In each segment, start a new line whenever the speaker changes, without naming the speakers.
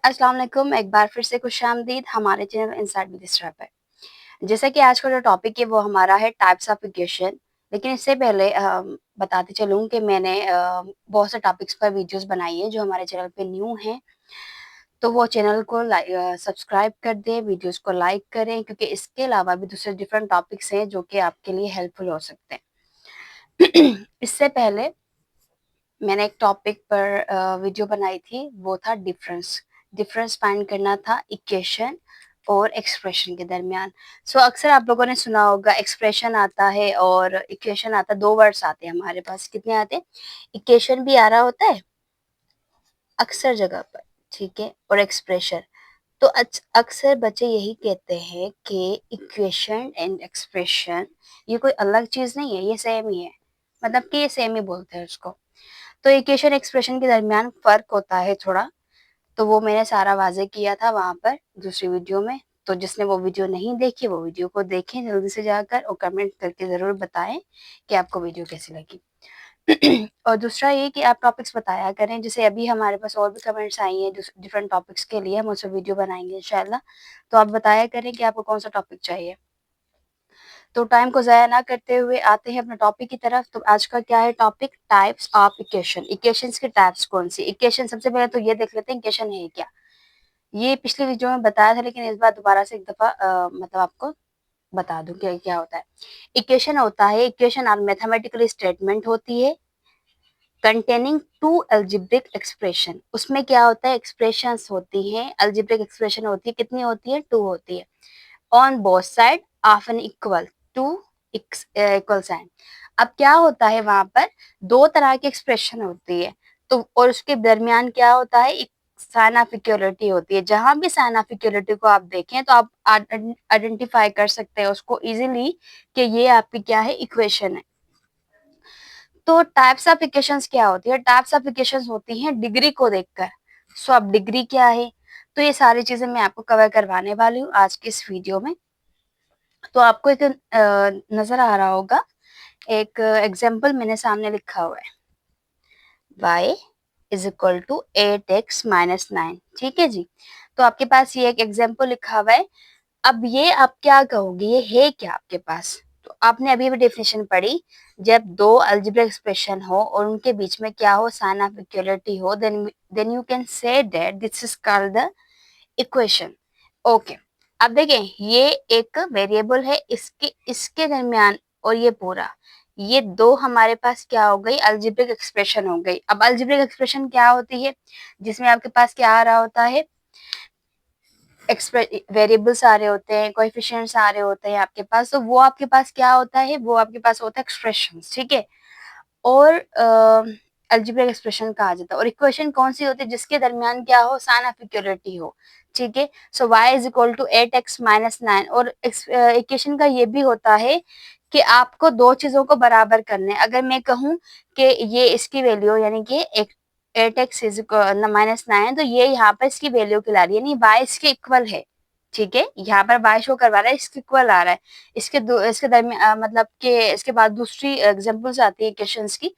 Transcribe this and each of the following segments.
अस्सलाम वालेकुम, एक बार फिर से खुशामदीद हमारे चैनल इनसाइड विद इसरा पे। जैसा कि आज का जो टॉपिक है वो हमारा है टाइप्स ऑफ इक्वेशन। लेकिन इससे पहले बताते चलूँ कि मैंने बहुत से टॉपिक्स पर वीडियोस बनाई है जो हमारे चैनल पे न्यू हैं। तो वो चैनल को सब्सक्राइब कर दें, वीडियोस को लाइक करें क्योंकि इसके अलावा भी दूसरे डिफरेंट टॉपिक्स हैं जो कि आपके लिए हेल्पफुल हो सकते हैं। इससे पहले मैंने एक टॉपिक पर वीडियो बनाई थी, वो था डिफरेंस। डिफरेंस फाइंड करना था इक्वेशन और एक्सप्रेशन के दरमियान। सो अक्सर आप लोगों ने सुना होगा एक्सप्रेशन आता है और इक्वेशन आता है, 2 वर्ड्स आते हैं हमारे पास। कितने आते हैं? इक्वेशन भी आ रहा होता है अक्सर जगह पर, ठीक है? और एक्सप्रेशन। तो अक्सर बच्चे यही कहते हैं कि इक्वेशन एंड एक्सप्रेशन ये कोई अलग चीज़ नहीं है, ये सेम ही है। मतलब कि ये सेम ही बोलते हैं उसको। तो इक्वेशन एक्सप्रेशन के दरमियान फ़र्क होता है थोड़ा, तो वो मैंने सारा वाज़े किया था वहाँ पर दूसरी वीडियो में। तो जिसने वो वीडियो नहीं देखी, वो वीडियो को देखें जल्दी से जाकर और कमेंट करके ज़रूर बताएँ कि आपको वीडियो कैसी लगी। और दूसरा ये कि आप टॉपिक्स बताया करें, जैसे अभी हमारे पास और भी कमेंट्स आई हैं डिफरेंट टॉपिक्स के लिए, हम उसपे वीडियो बनाएँगे इंशाल्लाह। तो आप बताया करें कि आपको कौन-सा टॉपिक चाहिए। तो टाइम को ज़ाया ना करते हुए आते हैं अपने टॉपिक की तरफ। तो आज का क्या है topic? Types of equation. Equations के टाइप्स कौन सी? इक्वेशन सबसे पहले तो ये देख लेते हैं इक्वेशन है क्या? ये पिछली वीडियो में बताया था लेकिन इस बार दोबारा से एक दफ़ा मतलब आपको बता दूँ कि क्या होता है। इक्वेशन होता है, इक्वेशन और मैथमेटिकल स्टेटमेंट होती है कंटेनिंग टू अलजेब्रिक एक्सप्रेशन। उसमें क्या होता है? एक्सप्रेशंस होती हैं, अलजेब्रिक एक्सप्रेशन होती है। कितनी होती है? 2 होती है। On both side of an equal to equal sign. अब क्या होता है वहां पर? 2 तरह की एक्सप्रेशन होती है, तो और उसके दरमियान क्या होता है? एक साइन ऑफ इक्वलिटी होती है। जहां भी साइन ऑफ इक्वलिटी को आप देखें तो आप आइडेंटिफाई कर सकते हैं उसको इजीली कि ये आपकी क्या है? इक्वेशन है। तो टाइप्स ऑफ इक्वेशंस क्या होती है? टाइप्स ऑफ इक्वेशंस होती हैं डिग्री को देखकर। सो अब डिग्री क्या है? तो ये सारी चीजें मैं आपको कवर करवाने वाली हूँ आज की इस वीडियो में। तो आपको एक नजर आ रहा होगा, एक एग्जाम्पल मैंने सामने लिखा हुआ है, y is equal to 8x minus 9। ठीक है जी। तो आपके पास ये एक एग्जाम्पल लिखा हुआ है। अब ये आप क्या कहोगे? ये है क्या आपके पास? तो आपने अभी भी डेफिनेशन पढ़ी, जब दो अलजेब्रिक एक्सप्रेशन हो और उनके बीच में क्या हो? साइन ऑफ इक्वलिटी हो, then you can say that this is called the equation. Okay. अब देखें, ये एक वेरिएबल है, इसके इसके दरमियान और ये पूरा, ये दो हमारे पास क्या हो गई? अलजेब्रिक एक्सप्रेशन हो गई। अब अलजेब्रिक एक्सप्रेशन क्या होती है? जिसमें आपके पास क्या आ रहा होता है? वेरिएबल्स आ रहे होते हैं, कोएफिशिएंट्स आ रहे होते हैं आपके पास। तो वो आपके पास क्या होता है? वो आपके पास होता है एक्सप्रेशंस। ठीक है। और अलजेब्रिक एक्सप्रेशन कहा जाता है। और इक्वेशन कौन सी होती है? जिसके दरमियान क्या हो? साइन ऑफ इक्वलिटी हो। ठीक है। So y is equal to 8x minus 9। और इक्वेशन का ये भी होता है कि आपको दो चीजों को बराबर करने। अगर मैं कहूँ कि ये इसकी वैल्यू यानी कि 8x इज माइनस 9, तो ये यहाँ पर इसकी वैल्यू खिला रही है, यानी y इसके इक्वल है। ठीक है। यहाँ पर y शो करवा रहा है, इसके इक्वल आ रहा है। इसके दरमियान मतलब कि इसके बाद दूसरी एग्जांपल्स आती है क्वेश्चंस की।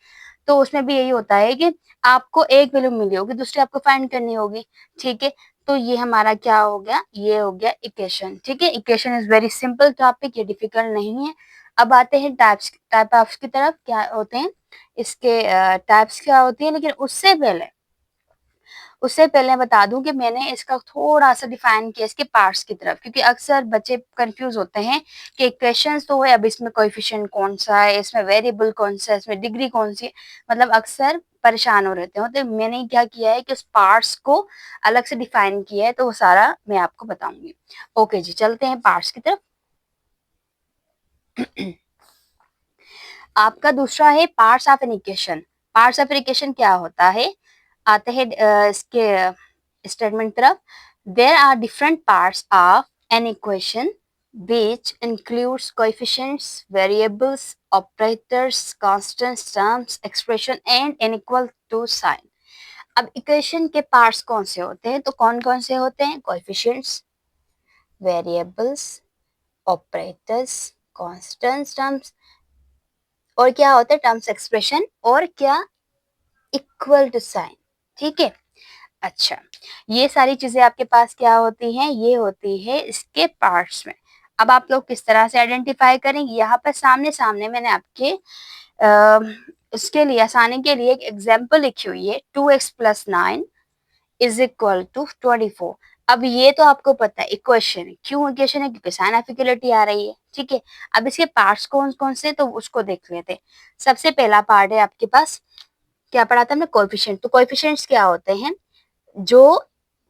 तो उसमें भी यही होता है कि आपको एक वैल्यू मिली होगी, दूसरी आपको फाइंड करनी होगी। ठीक है। तो ये हमारा क्या हो गया? ये हो गया इक्वेशन। ठीक है। Equation is very simple topic, ये डिफिकल्ट नहीं है। अब आते हैं टाइप ऑफ की तरफ। क्या होते हैं इसके टाइप्स? क्या होती है? लेकिन उससे पहले बता दूं कि मैंने इसका थोड़ा सा डिफाइन किया इसके पार्ट्स की तरफ, क्योंकि अक्सर बच्चे कंफ्यूज होते हैं कि इक्वेशंस तो है, अब इसमें कोएफिशिएंट कौन सा है, इसमें वेरिएबल कौन सा है, इसमें डिग्री कौन सी है, मतलब अक्सर परेशान हो रहते हो। तो मैंने क्या किया है कि उस पार्ट्स को अलग से डिफाइन किया है, तो वो सारा मैं आपको बताऊंगी। ओके जी, चलते हैं पार्ट्स की तरफ। आपका दूसरा है parts of an equation. Parts of an equation क्या होता है? आते हैं इसके स्टेटमेंट तरफ। There are different parts of an equation which includes coefficients, variables, operators, constants, terms, expression and n equal to sign। अब इक्वेशन के पार्ट्स कौन से होते हैं? तो कौन कौन से होते हैं? Coefficients, variables, operators, constants, terms, और क्या होता है? टर्म्स, एक्सप्रेशन, और क्या? Equal to sign. ठीक है। अच्छा, ये सारी चीज़ें आपके पास क्या होती हैं? ये होती है इसके पार्ट्स में। अब आप लोग किस तरह से आइडेंटिफ़ाई करेंगे? यहाँ पर सामने-सामने मैंने आपके उसके लिए आसानी के लिए एक एग्ज़ाम्पल लिखी हुई है 2x + 9 इज़ इक्वल टू 24। अब ये तो आपको पता है इक्वेशन है। क्यों इक्वेशन है? क्योंकि साइन ऑफ इक्वलिटी आ रही है, ठीक है? अब इसके पार्ट्स कौन-कौन से तो उसको देख लेते हैं। सबसे पहला पार्ट है आपके पास, क्या पढ़ा था हमने? कोएफ़िशिएंट। तो कोएफ़िशिएंट्स क्या होते हैं? जो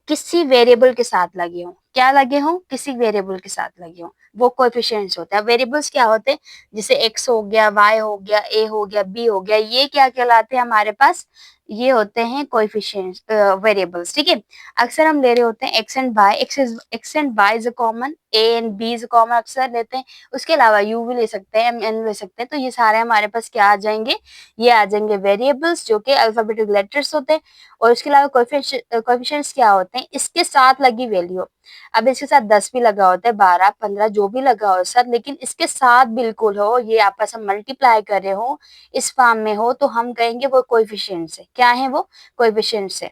किसी वेरिएबल के साथ लगे हों। क्या लगे हों? किसी वेरिएबल के साथ लगे हों, वो कोएफ़िशिएंट्स होते हैं। वेरिएबल्स क्या होते हैं? जैसे एक्स हो गया, वाई हो गया, ए हो गया, बी हो गया, ये क्या कहलाते हैं हमारे पास? ये होते हैं कोएफ़िशिएंट्स वेरिएबल्स, ठीक है? अक्सर हम ले रहे होते हैं X and Y, X and Y is common, A and B is common अक्सर लेते हैं। उसके अलावा यू भी ले सकते हैं, एन ले सकते हैं। तो ये सारे हमारे पास क्या आ जाएँगे? ये आ जाएँगे वेरिएबल्स जो कि अल्फ़ाबेटिक लेटर्स होते हैं। और उसके अलावा कोएफ़िशिएंट्स क्या होते हैं? इसके साथ लगी वैल्यू। अब इसके साथ 10 भी लगा होता है, 12, 15 जो भी लगा हो सर, लेकिन इसके साथ बिल्कुल हो, ये आपस में मल्टीप्लाई कर रहे हो, इस फॉर्म में हो, तो हम कहेंगे वो कोएफ़िशिएंट्स है। क्या है वो? कोएफ़िशिएंट्स है।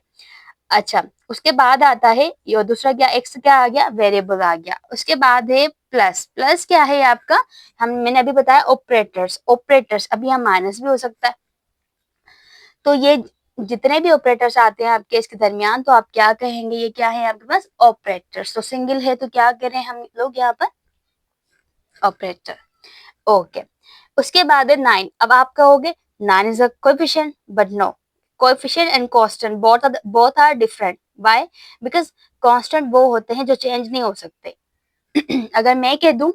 अच्छा, उसके बाद आता है ये दूसरा क्या एक्स क्या आ गया? वेरिएबल आ गया। उसके बाद है प्लस। प्लस क्या है आपका? मैंने अभी बताया ऑपरेटर्स। ऑपरेटर्स अब यहाँ माइनस भी हो सकता है। तो ये जितने भी ऑपरेटर्स आते हैं आपके इसके दरमियान, तो आप क्या कहेंगे? ये क्या है आपके पास? ऑपरेटर्स। तो सिंगल है तो क्या करें हम लोग यहाँ पर? ऑपरेटर। ओके। उसके बाद है 9। अब आप कहोगे 9 is a coefficient, but no, coefficient and constant both are different. Why? Because constant वो होते हैं जो चेंज नहीं हो सकते। अगर मैं कह दूं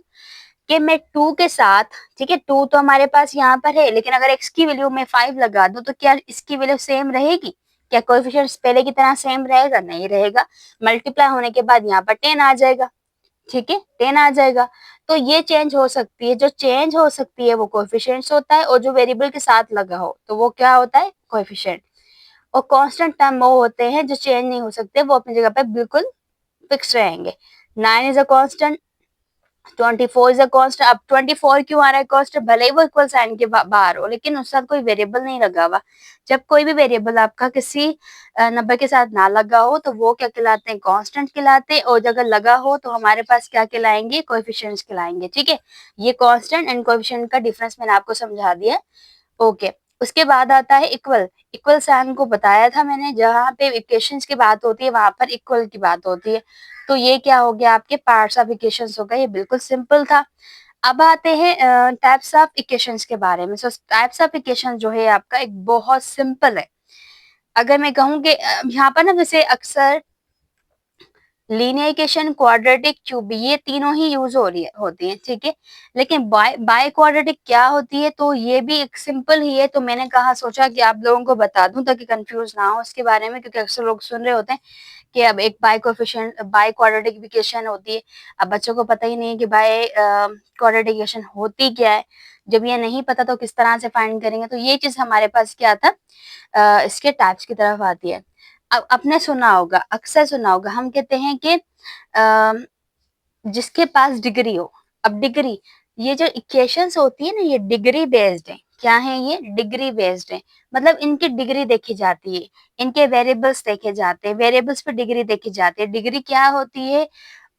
कि मैं 2 के साथ, ठीक है, 2 तो हमारे पास यहाँ पर है, लेकिन अगर x की वैल्यू में 5 लगा दूं तो क्या इसकी वैल्यू सेम रहेगी? क्या कोएफिशिएंट्स पहले की तरह सेम रहेगा? नहीं रहेगा। मल्टीप्लाई होने के बाद यहाँ पर 10 आ जाएगा, ठीक है, 10 आ जाएगा। तो ये चेंज हो सकती है, जो चेंज हो सकती है वो कोएफिशिएंट्स होता है, और जो वेरिएबल के साथ लगा हो तो वो क्या होता है? कोएफिशिएंट। और कांस्टेंट टर्म वो होते हैं जो चेंज नहीं हो सकते, वो अपनी जगह पे बिल्कुल फिक्स रहेंगे। 9 is a constant, 24 is a constant. अब 24 क्यों आ रहा है कांस्टेंट? भले ही वो इक्वल साइन के बाहर हो, लेकिन उसके साथ कोई वेरिएबल नहीं लगा हुआ। जब कोई भी वेरिएबल आपका किसी नंबर के साथ ना लगा हो तो वो क्या कहलाते हैं? कांस्टेंट कहलाते हैं। और अगर लगा हो तो हमारे पास क्या कहलाएंगे? कोएफिशिएंट्स कहलाएंगे, ठीक है। ये कांस्टेंट एंड कोएफिशिएंट का डिफरेंस मैंने आपको समझा दिया। ओके। उसके बाद आता है इक्वल। इक्वल साइन को बताया था मैंने, जहाँ पे इक्वेशंस की बात होती है वहां पर इक्वल की बात होती है। तो ये क्या हो गया? आपके पार्ट्स ऑफ इक्वेशंस हो गए। ये बिल्कुल सिंपल था। अब आते हैं टाइप्स ऑफ इक्वेशंस के बारे में। सो टाइप्स ऑफ इक्वेशन जो है आपका एक बहुत सिंपल है। अगर मैं कहूँ कि यहाँ पर ना वैसे अक्सर लीनियर इक्वेशन, क्वाड्रेटिक, क्यूब, ये तीनों ही यूज हो रही है होती हैं, ठीक है। लेकिन बाय क्वाड्रेटिक क्या होती है? तो ये भी एक सिंपल ही है। तो मैंने कहा सोचा कि आप लोगों को बता दूं ताकि कंफ्यूज ना हो उसके बारे में, क्योंकि अक्सर लोग सुन रहे होते हैं कि अब एक बाय क्वाड्रेटिक इक्वेशन होती है। अब बच्चों को पता ही नहीं है कि बाय क्वाड्रेटिक इक्वेशन होती क्या है। जब ये नहीं पता तो किस तरह से फाइंड करेंगे? तो ये चीज हमारे पास क्या था, इसके टाइप्स की तरफ आती है। अब आपने सुना होगा, अक्सर सुना होगा, हम कहते हैं कि जिसके पास डिग्री हो। अब डिग्री, ये जो इक्वेशंस होती है ना, ये डिग्री बेस्ड है। क्या है ये? डिग्री बेस्ड है। मतलब इनकी डिग्री देखी जाती है, इनके वेरिएबल्स देखे जाते हैं, वेरिएबल्स पे डिग्री देखी जाती है। डिग्री क्या होती है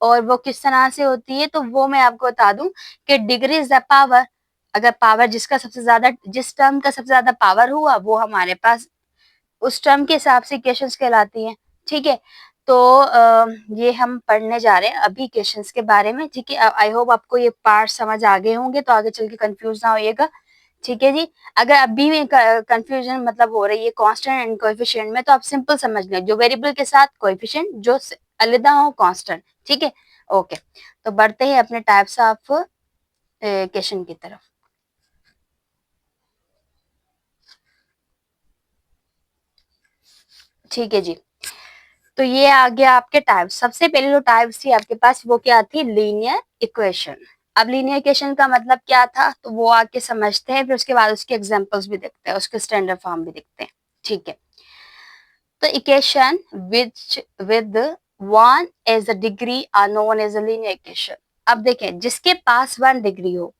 और वो किस तरह से होती है? तो वो मैं आपको बता दूं कि डिग्री इज द पावर। अगर पावर जिसका सबसे ज्यादा, जिस टर्म का सबसे ज्यादा पावर हुआ, वो हमारे पास उस टर्म के हिसाब से इक्वेशंस कहलाती हैं, ठीक है। तो ये हम पढ़ने जा रहे हैं अभी इक्वेशंस के बारे में, ठीक है। आई होप आपको ये पार्ट समझ आ गए होंगे, तो आगे चल के कंफ्यूज ना होइएगा, ठीक है जी। अगर अभी भी कंफ्यूजन मतलब हो रही है कांस्टेंट एंड कोएफिशिएंट में, तो आप सिंपल समझ लें, जो वेरिएबल के साथ कोएफिशिएंट, जो अलग हो कांस्टेंट, ठीक है। ओके, तो बढ़ते हैं अपने टाइप्स ऑफ इक्वेशन की तरफ। ठीक है जी। तो ये आ गया आपके टाइप्स। सबसे पहले जो टाइप्स थी आपके पास वो क्या थी? Linear equation. अब लीनियर इक्वेशन का मतलब क्या था तो वो आके समझते हैं, फिर उसके बाद उसके एग्जांपल्स भी देखते हैं, उसके स्टैंडर्ड फॉर्म भी देखते हैं, ठीक है। तो equation which with one as a degree are known as a linear equation. अब देखें, जिसके पास 1 डिग्री हो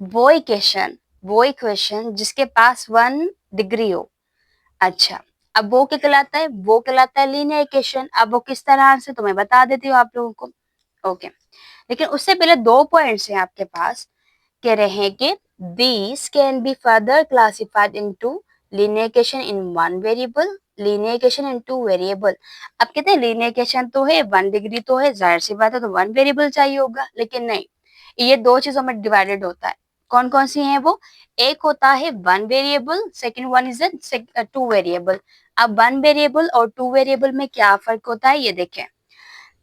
वो इक्वेशन, वो इक्वेशन जिसके पास 1 डिग्री हो। अच्छा, अब वो क्या कहलाता है, वो कहलाता है लीनियर इक्वेशन। अब वो किस तरह से तो मैं बता देती हूँ आप लोगों को। ओके, लेकिन उससे पहले 2 पॉइंट्स हैं आपके पास। कह रहे हैं कि these can be further classified into linear equation in one variable, linear equation in two variable। अब कहते हैं linear equation तो है 1 डिग्री तो है, जाहिर सी बात है तो 1 वेरिएबल चाहिए होगा, लेकिन नहीं, ये 2 चीजों में डिवाइडेड होता है। कौन कौन सी हैं वो? एक होता है 1 variable, second one is 2 variable. अब 1 वेरिएबल और 2 वेरिएबल में क्या फर्क होता है ये देखें।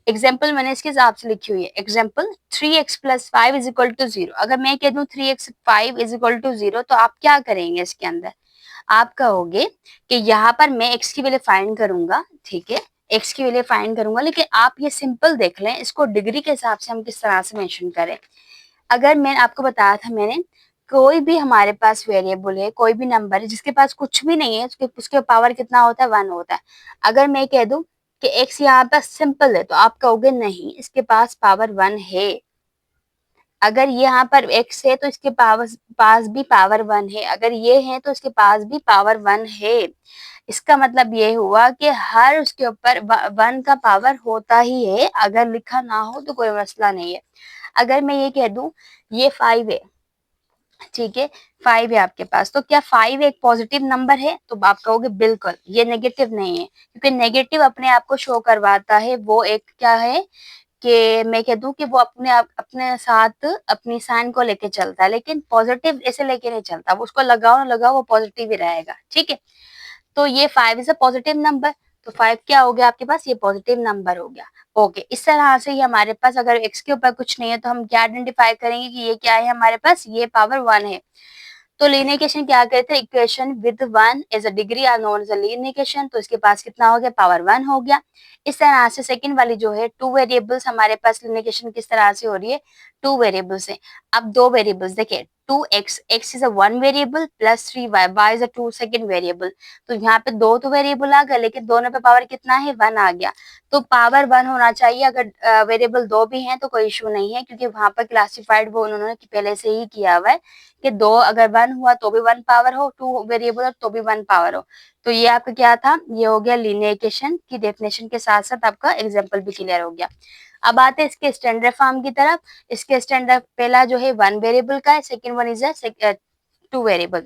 एग्जाम्पल मैंने इसके हिसाब से लिखी हुई है। Example 3x plus 5 is equal to 0। अगर मैं कह दूं 3x 5 इज इक्वल टू 0 तो आप क्या करेंगे इसके अंदर? आप कहोगे कि यहाँ पर मैं x की वैल्यू फाइंड करूंगा, ठीक है, x की वैल्यू फाइंड करूंगा, लेकिन आप ये सिंपल देख लें इसको डिग्री के हिसाब से हम किस तरह से मेंशन करें। अगर मैंने आपको बताया था, मैंने कोई भी हमारे पास वेरिएबल है, कोई भी नंबर है जिसके पास कुछ भी नहीं है, उसके पावर कितना होता है? 1 होता है। अगर मैं कह दूं कि x यहाँ पर सिंपल है तो आप कहोगे नहीं, इसके पास पावर 1 है। अगर ये यहाँ पर x है तो इसके पास भी पावर 1 है, अगर ये है तो इसके पास भी पावर 1 है। इसका मतलब ये हुआ कि हर उसके ऊपर 1 का पावर होता ही है, अगर लिखा ना हो तो कोई मसला नहीं है। अगर मैं ये कह दूं ये 5 है, ठीक है, 5 है आपके पास, तो क्या 5 एक पॉजिटिव नंबर है? तो आप कहोगे बिल्कुल, ये नेगेटिव नहीं है, क्योंकि नेगेटिव अपने आप को शो करवाता है, वो एक क्या है कि मैं कह दूं कि वो अपने साथ अपनी साइन को लेके चलता है, लेकिन पॉजिटिव ऐसे लेके नहीं चलता, वो उसको लगाओ ना लगाओ वो पॉजिटिव ही रहेगा, ठीक है। तो ये 5 इज अ पॉजिटिव नंबर, तो 5 क्या हो गया आपके पास? ये पॉजिटिव नंबर हो गया। ओके, इस तरह से ही हमारे पास अगर x के ऊपर कुछ नहीं है तो हम क्या आइडेंटिफाई करेंगे कि ये क्या है हमारे पास? ये पावर 1 है। तो लीनियर इक्वेशन क्या कहते हैं? Equation with 1 as a degree are known as a linear equation. तो इसके पास कितना हो गया? पावर 1 हो गया। इस तरह से सेकंड वाली जो है 2 वेरिएबल्स, हमारे पास लीनियर इक्वेशन किस तरह से हो रही है? 2 वेरिएबल्स है। अब 2 वेरिएबल्स देखिए, 2x, x is a 1 variable plus 3y, y is a 2 second variable. तो यहाँ पे 2 तो वेरिएबल आ गए, लेकिन दोनों पे पावर कितना है? 1 आ गया। तो पावर 1 होना चाहिए। अगर वेरिएबल 2 भी हैं तो कोई इशू नहीं है, क्योंकि वहां पर क्लासिफाइड वो उन्होंने पहले से ही किया हुआ है कि 2 अगर 1 हुआ तो भी 1 पावर हो, 2 वेरिएबल हो तो भी 1 पावर हो। तो ये आपका क्या था? ये हो गया लीनियर इक्वेशन की डेफिनेशन के साथ साथ आपका एग्जांपल भी क्लियर हो गया। अब आते हैं इसके स्टैंडर्ड फॉर्म की तरफ। इसके स्टैंडर्ड पहला जो है 1 वेरिएबल का है, सेकंड वन इज 2 वेरिएबल।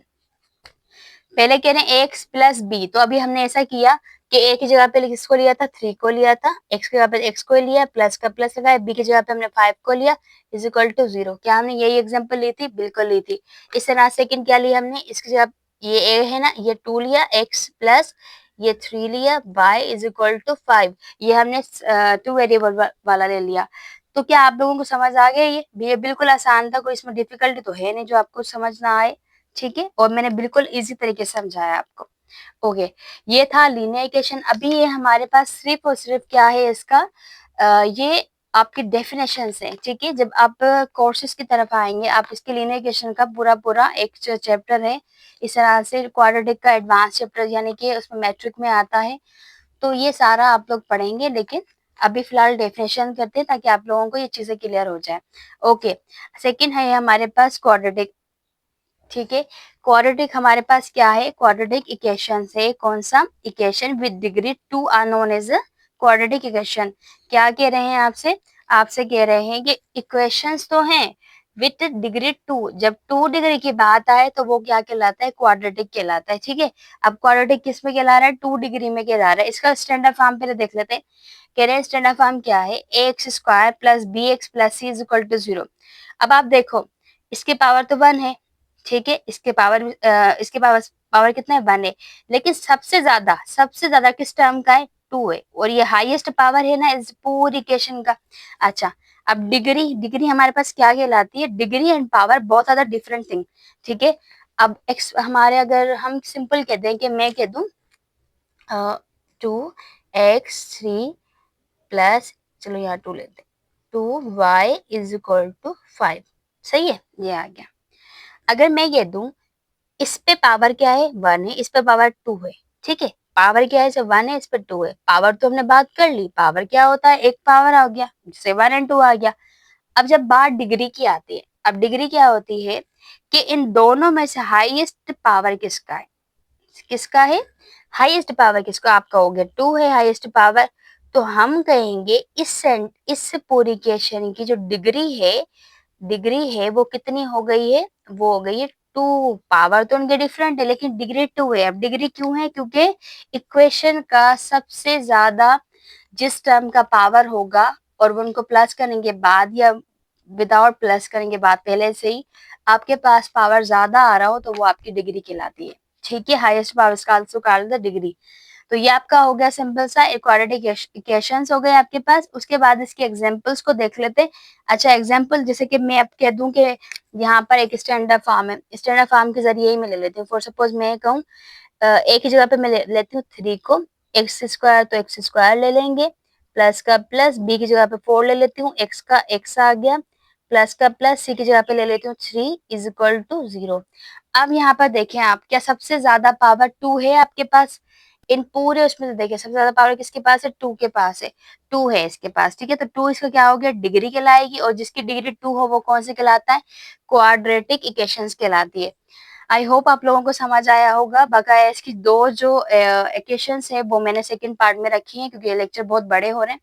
पहले कह रहे हैं एक्स प्लस बी, तो अभी हमने ऐसा किया कि ए की जगह पे किसको लिया था? 3 को लिया था, एक्स की जगह पे एक्स को लिया, प्लस का प्लस लगाया, बी की जगह पे हमने 5 को लिया, इज इक्वल टू 0। क्या हमने यही एग्जांपल ली थी? बिल्कुल ली थी। इस तरह सेकंड क्या लिया हमने? इसकी जगह ये ए है ना, ये 2 लिया, एक्स प्लस ये 3 लिया, y इज इक्वल टू 5। ये हमने 2 वेरिएबल वाला ले लिया। तो क्या आप लोगों को समझ आ गया? ये बिल्कुल आसान था, कोई इसमें डिफिकल्टी तो है नहीं जो आपको समझ ना आए, ठीक है। और मैंने बिल्कुल इजी तरीके से समझाया आपको। ओके, ये था लीनियर इक्वेशन। अभी ये हमारे पास सिर्फ और सिर्फ क्या है इसका, ये आपकी डेफिनेशन है, ठीक है। जब आप कोर्सेज की तरफ आएंगे आप इसके लीनियर इक्वेशन का पूरा पूरा एक चैप्टर है, इस तरह से क्वाड्रेटिक का एडवांस चैप्टर, यानी कि उसमें मैट्रिक में आता है, तो ये सारा आप लोग पढ़ेंगे। लेकिन अभी फिलहाल डेफिनेशन करते हैं ताकि आप लोगों को ये चीजें क्लियर हो जाए। ओके, सेकंड है हमारे पास क्वाड्रेटिक, ठीक है। क्वाड्रेटिक हमारे पास क्या है? क्वाड्रेटिक इक्वेशन है। कौन सा? Equation with degree 2 are known as quadratic equation. क्या कह रहे हैं आपसे? आपसे कह रहे हैं कि इक्वेशंस तो हैं विथ डिग्री 2, जब 2 डिग्री की बात आए तो वो क्या कहलाता है? क्वाड्रेटिक कहलाता है, ठीक है। अब क्वाड्रेटिक किस में कहला रहा है? 2 डिग्री में कहला रहा है। इसका स्टैंडर्ड फॉर्म पहले देख लेते हैं। कह रहे हैं स्टैंडर्ड फॉर्म क्या है? A X square plus B X plus C is equal to 0। अब आप देखो, इसके पावर तो 1 है, ठीक है, इसके पावर कितना है? 1 है। लेकिन सबसे ज्यादा किस टर्म का है? 2 है, और ये हाईएस्ट पावर है ना इस पूरी इक्वेशन का। अच्छा, अब डिग्री हमारे पास क्या कहलाती है? डिग्री एंड पावर बहुत ज्यादा डिफरेंट थिंग, ठीक है। अब एक्स हमारे, अगर हम सिंपल कह दें कि मैं कह दूं 2x3 प्लस, चलो यहाँ 2 लेते हैं, 2y इज इक्वल टू 5, सही है, ये आ गया। अगर मैं ये दूं इस पे पावर क्या है? 1 है, इस पे पावर 2 है, ठीक है। पावर क्या है? 1 है, इस पे 2 है। पावर तो हमने बात कर ली, पावर क्या होता है? एक पावर आ गया, जिससे 1 एंड 2 आ गया। अब जब बात डिग्री की आती है, अब डिग्री क्या होती है कि इन दोनों में से हाईएस्ट पावर किसका है? किसका है? हाईएस्ट पावर किसको आप कहोगे 2 है हाईएस्ट पावर, तो हम कहेंगे इस पूरी इक्वेशन की जो डिग्री है वो कितनी हो गई है, वो हो गई है 2। पावर तो उनके डिफरेंट है लेकिन डिग्री 2 है। अब डिग्री क्यों है? क्योंकि इक्वेशन का सबसे ज्यादा जिस टर्म का पावर होगा और वो उनको प्लस करने के बाद या विदाउट प्लस करने के बाद पहले से ही आपके पास पावर ज्यादा आ रहा हो तो वो आपकी डिग्री कहलाती है। ठीक है, हाईएस्ट पावर का आल्सो कॉल्ड द डिग्री। तो ये आपका हो गया सिंपल सा क्वाड्रेटिक इक्वेशंस हो गए आपके पास। उसके बाद इसके एग्जांपल्स को देख लेते हैं। अच्छा, एग्जांपल जैसे कि मैं अब कह दूं कि यहाँ पर एक स्टैंडर्ड फॉर्म है, स्टैंडर्ड फॉर्म के जरिए ही मैं ले लेती हूँ। फॉर सपोज मैं कहूँ एक ही जगह पे मैं लेती हूँ 3 को, एक्स स्क्वायर तो एक्स स्क्वायर ले लेंगे, प्लस का प्लस, बी की जगह पे 4 ले लेती हूँ, एक्स का एक्स आ गया, प्लस का प्लस, सी की जगह पे ले लेती हूँ 3 इज इक्वल टू 0। अब यहाँ पर देखें आप, क्या सबसे ज्यादा पावर 2 है आपके पास? इन पूरे उसमें से देखिए सबसे ज्यादा पावर किसके पास है? 2 के पास है। 2 है इसके पास, ठीक है। तो 2 इसका क्या हो गया? डिग्री कहलाएगी, और जिसकी डिग्री 2 हो वो कौन से कहलाता है? क्वाड्रेटिक इक्वेशंस कहलाती है। आई होप आप लोगों को समझ आया होगा। बकाया इसकी दो जो इक्वेशंस है वो मैंने सेकंड पार्ट में रखी हैं क्योंकि ये लेक्चर बहुत बड़े हो रहे हैं।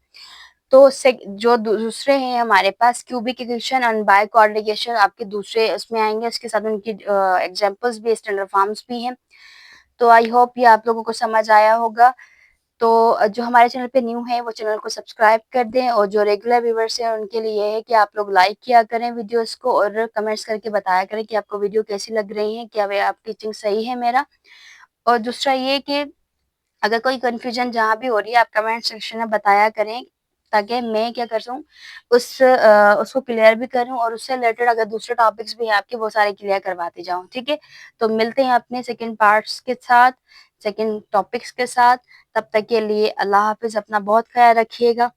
तो जो दूसरे हैं हमारे पास cubic equation and by coordination आपके दूसरे उसमें आएंगे, इसके साथ उनकी एग्जांपल्स भी, स्टैंडर्ड फॉर्म्स भी हैं। तो आई होप ये आप लोगों को समझ आया होगा। तो जो हमारे चैनल पे न्यू है वो चैनल को सब्सक्राइब कर दें, और जो रेगुलर व्यूवर्स हैं उनके लिए ये है कि आप लोग लाइक किया करें वीडियोस को, और कमेंट्स करके बताया करें कि आपको वीडियो कैसी लग रही है, क्या वे आप टीचिंग सही है मेरा। और दूसरा ये कि अगर कोई कंफ्यूजन जहाँ भी हो रही है आप कमेंट सेक्शन में बताया करें, ताकि मैं क्या कर सकूँ उसको क्लियर भी करूँ, और उससे रिलेटेड अगर दूसरे टॉपिक्स भी हैं आपके वो सारे क्लियर करवाती जाऊँ। ठीक है, तो मिलते हैं अपने सेकंड पार्ट्स के साथ, सेकंड टॉपिक्स के साथ। तब तक के लिए अल्लाह हाफिज, अपना बहुत ख्याल रखिएगा।